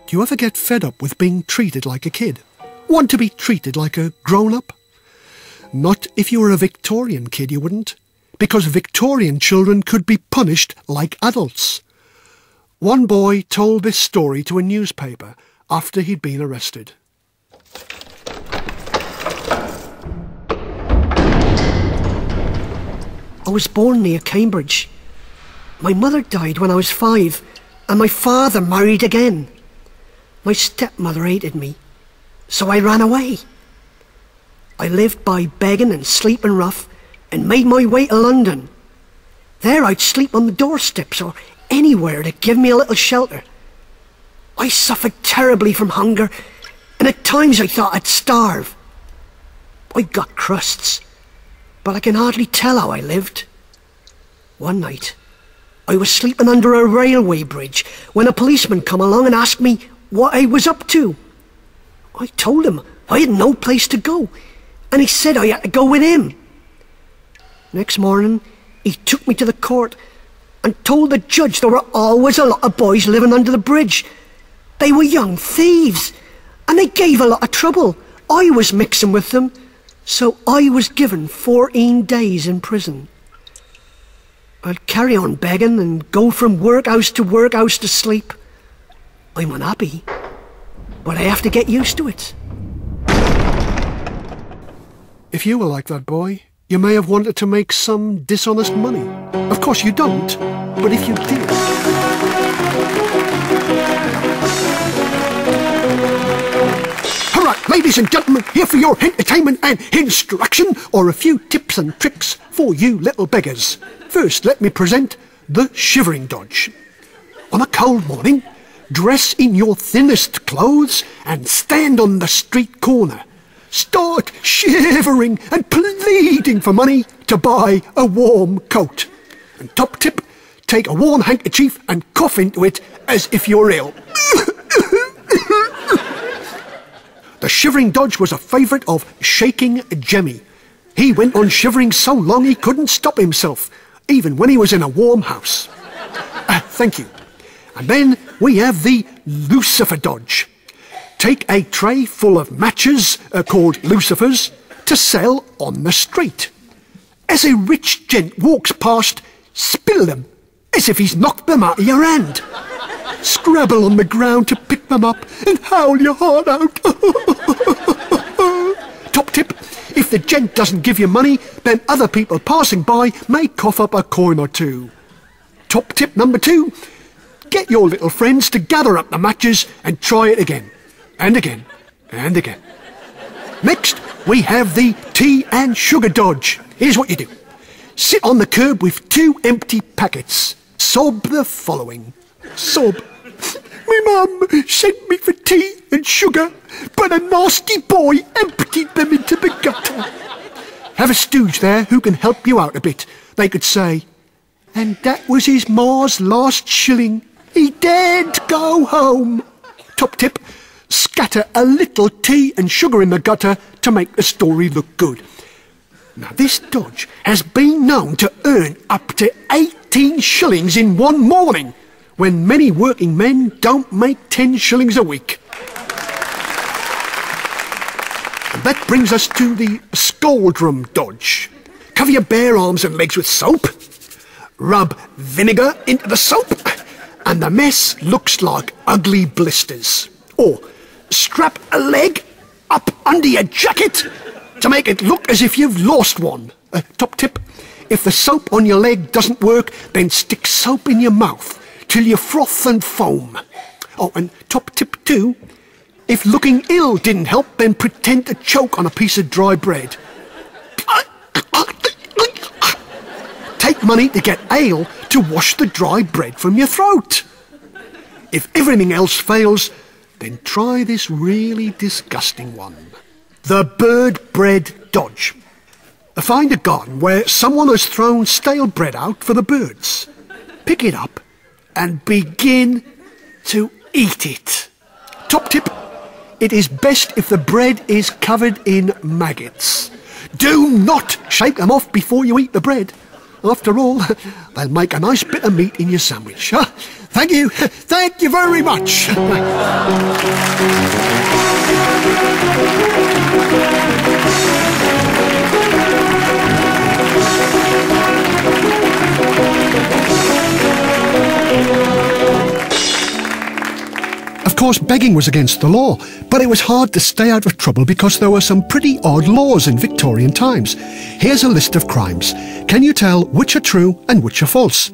Do you ever get fed up with being treated like a kid? Want to be treated like a grown-up? Not if you were a Victorian kid, you wouldn't. Because Victorian children could be punished like adults. One boy told this story to a newspaper after he'd been arrested. I was born near Cambridge. My mother died when I was 5, and my father married again. My stepmother hated me, so I ran away. I lived by begging and sleeping rough, and made my way to London. There I'd sleep on the doorsteps or anywhere to give me a little shelter. I suffered terribly from hunger, and at times I thought I'd starve. I got crusts, but I can hardly tell how I lived. One night, I was sleeping under a railway bridge when a policeman come along and asked me what I was up to. I told him I had no place to go, and he said I had to go with him. Next morning, he took me to the court and told the judge there were always a lot of boys living under the bridge. They were young thieves, and they gave a lot of trouble. I was mixing with them, so I was given 14 days in prison. I'd carry on begging and go from workhouse to workhouse to sleep. I'm unhappy, but I have to get used to it. If you were like that boy, you may have wanted to make some dishonest money. Of course you don't, but if you did... Alright, ladies and gentlemen, here for your entertainment and instruction, or a few tips and tricks for you little beggars. First, let me present the shivering dodge. On a cold morning, dress in your thinnest clothes and stand on the street corner. Start shivering and pleading for money to buy a warm coat. And top tip, take a warm handkerchief and cough into it as if you're ill. The shivering dodge was a favourite of Shaking Jemmy. He went on shivering so long he couldn't stop himself, even when he was in a warm house. Thank you. And then we have the Lucifer dodge. Take a tray full of matches, called lucifers, to sell on the street. As a rich gent walks past, spill them, as if he's knocked them out of your hand. Scrabble on the ground to pick them up and howl your heart out. Top tip, if the gent doesn't give you money, then other people passing by may cough up a coin or two. Top tip number 2, get your little friends to gather up the matches and try it again. And again, and again. Next, we have the tea and sugar dodge. Here's what you do. Sit on the curb with 2 empty packets. Sob the following. Sob. My mum sent me for tea and sugar, but a nasty boy emptied them into the gutter. Have a stooge there who can help you out a bit. They could say, and that was his ma's last shilling. He daren't go home. Top tip, scatter a little tea and sugar in the gutter to make the story look good. Now this dodge has been known to earn up to 18 shillings in one morning, when many working men don't make 10 shillings a week. And that brings us to the Scaldrum dodge. Cover your bare arms and legs with soap, rub vinegar into the soap, and the mess looks like ugly blisters. Or strap a leg up under your jacket to make it look as if you've lost one. Top tip, if the soap on your leg doesn't work, then stick soap in your mouth till you froth and foam. Oh, and top tip 2, if looking ill didn't help, then pretend to choke on a piece of dry bread. Take money to get ale to wash the dry bread from your throat. If everything else fails, then try this really disgusting one. The bird bread dodge. Find a garden where someone has thrown stale bread out for the birds. Pick it up and begin to eat it. Top tip, it is best if the bread is covered in maggots. Do not shake them off before you eat the bread. After all, they'll make a nice bit of meat in your sandwich. Thank you. Thank you very much. Of course, begging was against the law, but it was hard to stay out of trouble because there were some pretty odd laws in Victorian times. Here's a list of crimes. Can you tell which are true and which are false?